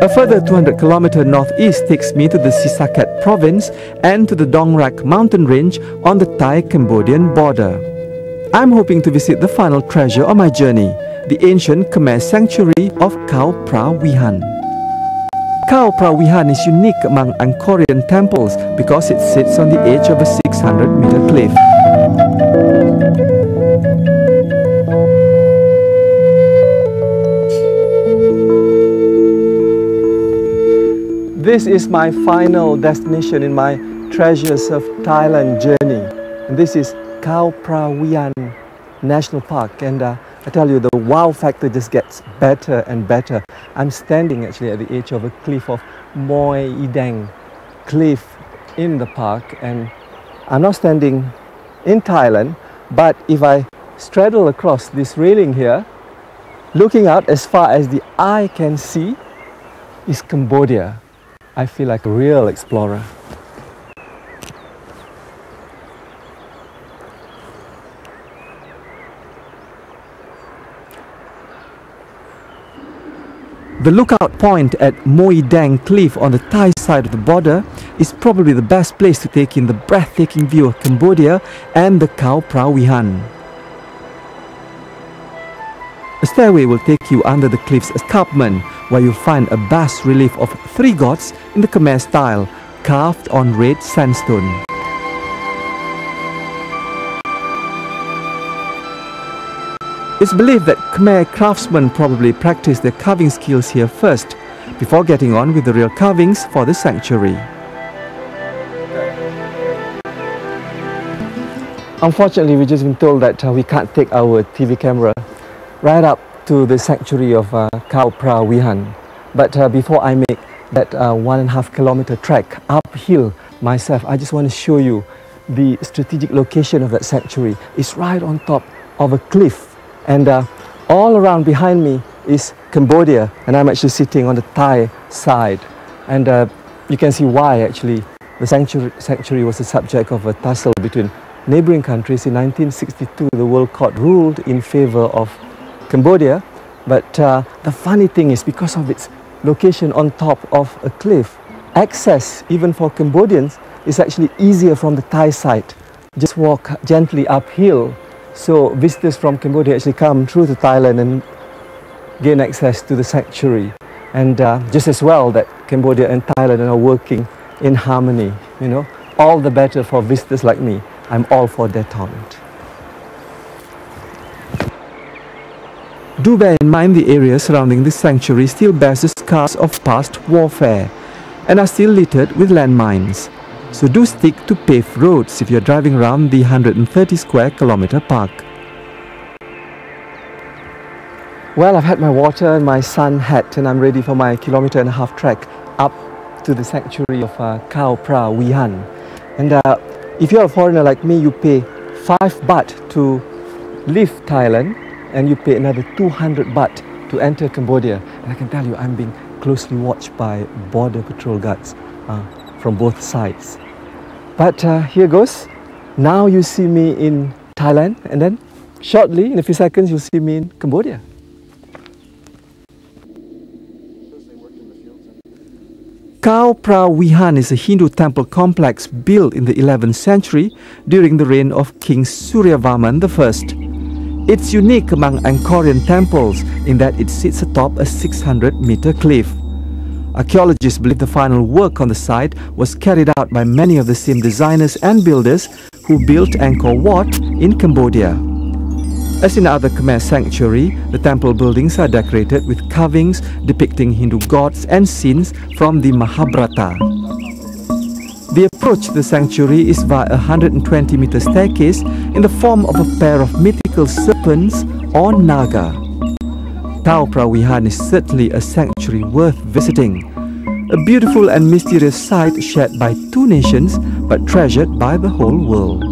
A further 200 km northeast takes me to the Sisaket Province and to the Dong Rak mountain range on the Thai-Cambodian border. I'm hoping to visit the final treasure on my journey, the ancient Khmer sanctuary of Khao Phra Wihan. Khao Phra Wihan is unique among Angkorian temples because it sits on the edge of a 600-meter cliff. This is my final destination in my Treasures of Thailand journey. And this is Khao Phra Wihan National Park. And I tell you, the wow factor just gets better and better. I'm standing actually at the edge of a cliff of Moi Idang cliff in the park. And I'm not standing in Thailand, but if I straddle across this railing here, looking out as far as the eye can see is Cambodia. I feel like a real explorer. The lookout point at Moi Dang Cliff on the Thai side of the border is probably the best place to take in the breathtaking view of Cambodia and the Khao Phra Wihan. A stairway will take you under the cliff's escarpment, where you'll find a bas-relief of 3 gods in the Khmer style, carved on red sandstone. It's believed that Khmer craftsmen probably practiced their carving skills here first, before getting on with the real carvings for the sanctuary. Unfortunately, we've just been told that we can't take our TV camera right up to the sanctuary of Khao Phra Wihan. But before I make that 1.5 kilometer trek uphill myself, I just want to show you the strategic location of that sanctuary. It's right on top of a cliff, and all around behind me is Cambodia, and I'm actually sitting on the Thai side. And you can see why actually the sanctuary was the subject of a tussle between neighboring countries. In 1962, the World Court ruled in favor of Cambodia, but the funny thing is, because of its location on top of a cliff, access even for Cambodians is actually easier from the Thai side. Just walk gently uphill, so visitors from Cambodia actually come through to Thailand and gain access to the sanctuary. And just as well that Cambodia and Thailand are working in harmony, you know, all the better for visitors like me. I'm all for détente. Do bear in mind the area surrounding this sanctuary still bears the scars of past warfare and are still littered with landmines. So do stick to paved roads if you're driving around the 130 square kilometer park. Well, I've had my water and my sun hat, and I'm ready for my 1.5 kilometer trek up to the sanctuary of Khao Phra Wihan. And if you're a foreigner like me, you pay 5 baht to leave Thailand, and you pay another 200 baht to enter Cambodia. And I can tell you, I'm being closely watched by border patrol guards from both sides. But here goes. Now you see me in Thailand, and then shortly, in a few seconds, you'll see me in Cambodia. Khao Phra Wihan is a Hindu temple complex built in the 11th century during the reign of King Suryavarman I. It's unique among Angkorian temples in that it sits atop a 600-meter cliff. Archaeologists believe the final work on the site was carried out by many of the same designers and builders who built Angkor Wat in Cambodia. As in other Khmer sanctuary, the temple buildings are decorated with carvings depicting Hindu gods and scenes from the Mahabharata. The approach to the sanctuary is via a 120-meter staircase in the form of a pair of mythical serpents or naga. Khao Phra Wihan is certainly a sanctuary worth visiting. A beautiful and mysterious site shared by 2 nations but treasured by the whole world.